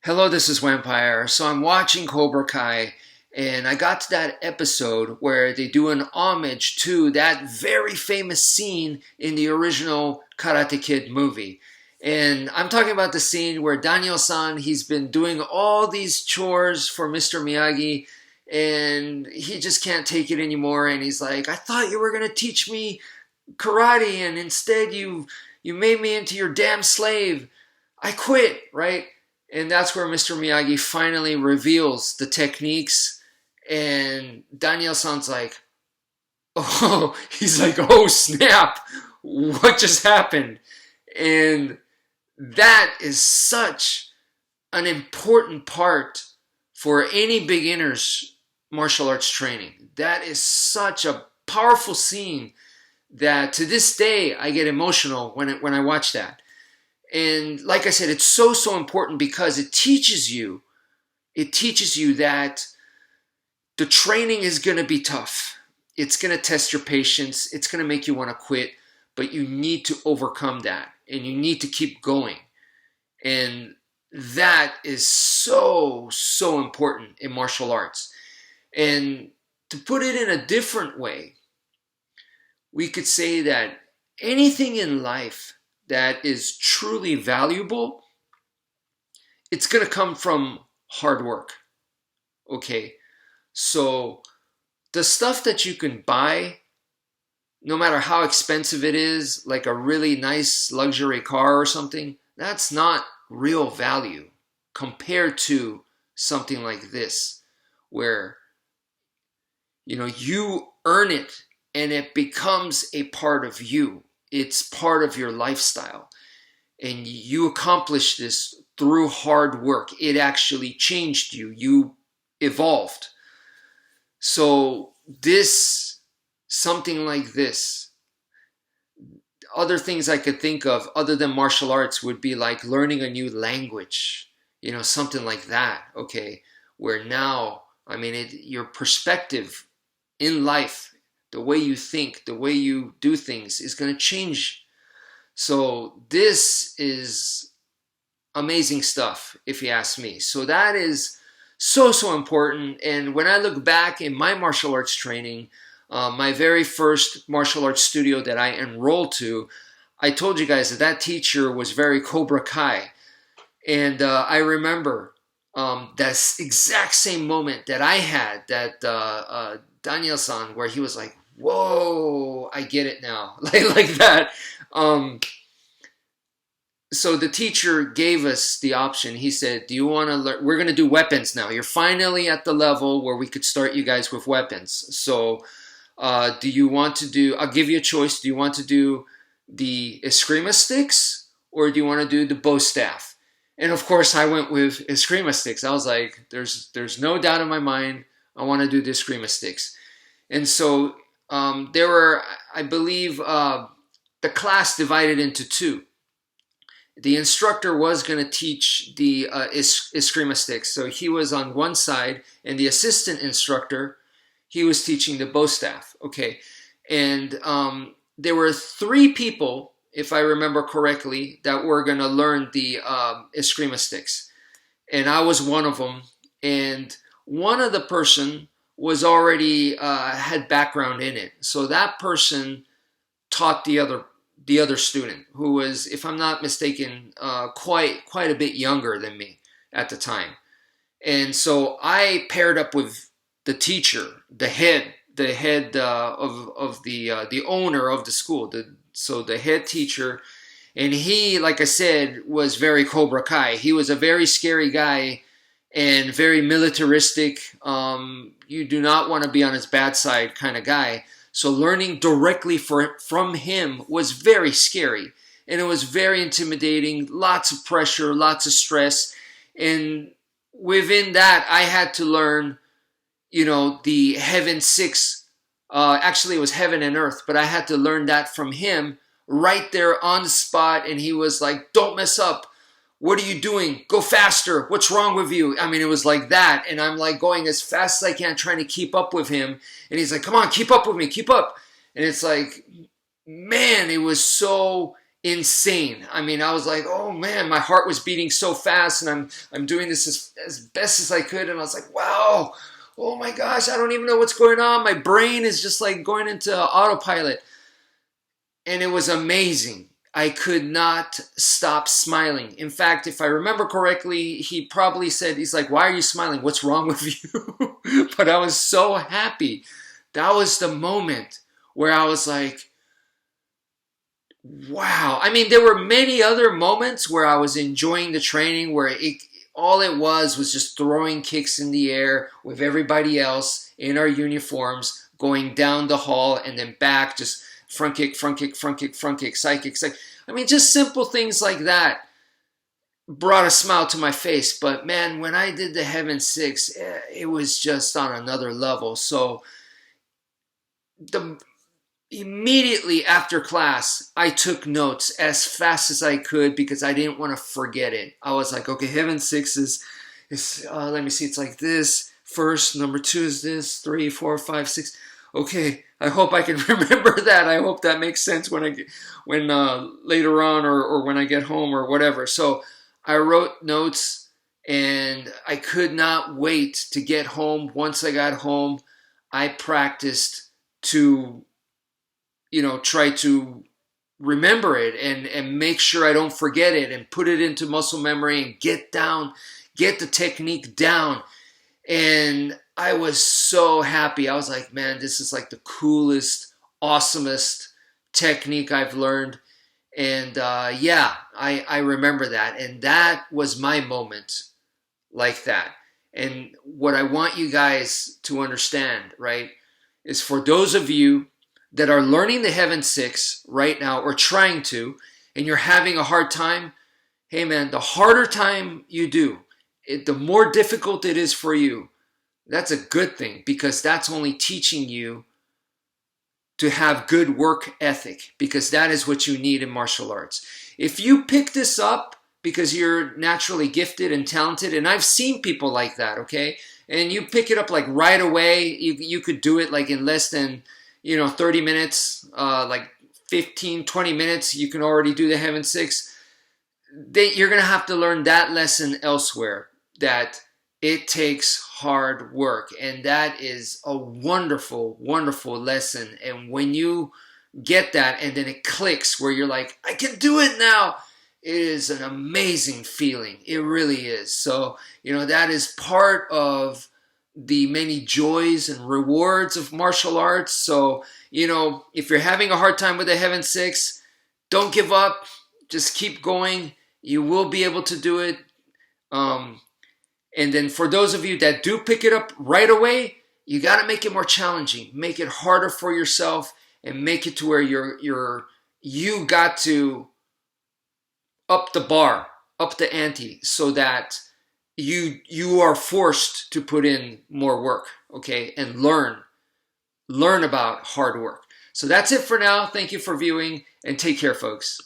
Hello, this is wmpyr. So I'm watching Cobra Kai, and I got to that episode where they do an homage to that very famous scene in the original Karate Kid movie. And I'm talking about the scene where Daniel-san, he's been doing all these chores for Mr. Miyagi, and he just can't take it anymore. And he's like, I thought you were going to teach me karate, and instead you made me into your damn slave. I quit, right? And that's where Mr. Miyagi finally reveals the techniques. And Daniel-san's like, oh, he's like, oh snap, what just happened? And that is such an important part for any beginner's martial arts training. That is such a powerful scene that to this day I get emotional when I watch that. And like I said, it's so important because it teaches you that the training is going to be tough. It's going to test your patience. It's going to make you want to quit, but you need to overcome that and you need to keep going. And that is so important in martial arts. And to put it in a different way, we could say that anything in life that is truly valuable, it's going to come from hard work. Okay, so the stuff that you can buy, no matter how expensive it is, like a really nice luxury car or something, that's not real value compared to something like this, where you earn it and it becomes a part of you. It's part of your lifestyle. And you accomplish this through hard work. It actually changed you. You evolved. So something like this, other things I could think of other than martial arts would be like learning a new language, something like that, okay? Where now, your perspective in life, the way you think, the way you do things is going to change. So this is amazing stuff, if you ask me. So that is so important. And when I look back in my martial arts training, my very first martial arts studio that I enrolled to, I told you guys that teacher was very Cobra Kai. And I remember that exact same moment that I had, that Daniel-san, where he was like, whoa, I get it now, like that. So the teacher gave us the option. He said, do you want to learn? We're going to do weapons now. You're finally at the level where we could start you guys with weapons. So do you want to do, I'll give you a choice. Do you want to do the Eskrima sticks or do you want to do the bow staff? And of course I went with Eskrima sticks. I was like, there's no doubt in my mind, I want to do the Eskrima sticks. And so there were, I believe, the class divided into two. The instructor was going to teach the Eskrima sticks. So he was on one side, and the assistant instructor, he was teaching the bow staff. Okay. And there were three people, if I remember correctly, that were going to learn the Eskrima sticks. And I was one of them. And one of the person was already had background in it. So that person taught the other student, who was, if I'm not mistaken, quite a bit younger than me at the time. And so I paired up with the teacher, the head of the owner of the school. So the head teacher, and he, like I said, was very Cobra Kai. He was a very scary guy and very militaristic. You do not want to be on his bad side kind of guy. So learning directly from him was very scary. And it was very intimidating, lots of pressure, lots of stress. And within that, I had to learn, the Heaven 6. Actually, it was Heaven and Earth, but I had to learn that from him right there on the spot. And he was like, don't mess up. What are you doing? Go faster. What's wrong with you? It was like that. And I'm like going as fast as I can, trying to keep up with him. And he's like, come on, keep up with me, keep up. And it's like, man, it was so insane. I mean, I was like, oh man, my heart was beating so fast, and I'm doing this as best as I could, and I was like, wow, oh my gosh, I don't even know what's going on. My brain is just like going into autopilot, and it was amazing. I could not stop smiling. In fact, if I remember correctly, he probably said, he's like, why are you smiling? What's wrong with you? But I was so happy. That was the moment where I was like, wow. I mean, there were many other moments where I was enjoying the training where all it was just throwing kicks in the air with everybody else in our uniforms, going down the hall and then back, just front kick, front kick, front kick, front kick, side kick, side. I mean, just simple things like that brought a smile to my face. But man, when I did the Heaven Six, it was just on another level. So immediately after class, I took notes as fast as I could because I didn't want to forget it. I was like, okay, Heaven Six is let me see, it's like this. First, number 2 is this, 3, 4, 5, 6. Okay, I hope I can remember that. I hope that makes sense when later on or when I get home or whatever. So I wrote notes, and I could not wait to get home. Once I got home, I practiced to, try to remember it and make sure I don't forget it and put it into muscle memory and get the technique down. And I was so happy. I was like, man, this is like the coolest, awesomest technique I've learned. And yeah, I remember that. And that was my moment like that. And what I want you guys to understand, right, is for those of you that are learning the Heaven Six right now or trying to, and you're having a hard time, hey man, the harder time you do, the more difficult it is for you, that's a good thing, because that's only teaching you to have good work ethic, because that is what you need in martial arts. If you pick this up because you're naturally gifted and talented, and I've seen people like that, okay, and you pick it up like right away, you could do it like in less than 30 minutes, like 15, 20 minutes, you can already do the Heaven Six. You're going to have to learn that lesson elsewhere, that it takes hard work. And that is a wonderful, wonderful lesson. And when you get that and then it clicks where you're like, I can do it now, it is an amazing feeling. It really is. So, that is part of the many joys and rewards of martial arts. So, if you're having a hard time with the Heaven Six, don't give up. Just keep going. You will be able to do it. And then for those of you that do pick it up right away, you got to make it more challenging. Make it harder for yourself and make it to where you got to up the bar, up the ante, so that you are forced to put in more work, okay, and learn about hard work. So that's it for now. Thank you for viewing, and take care, folks.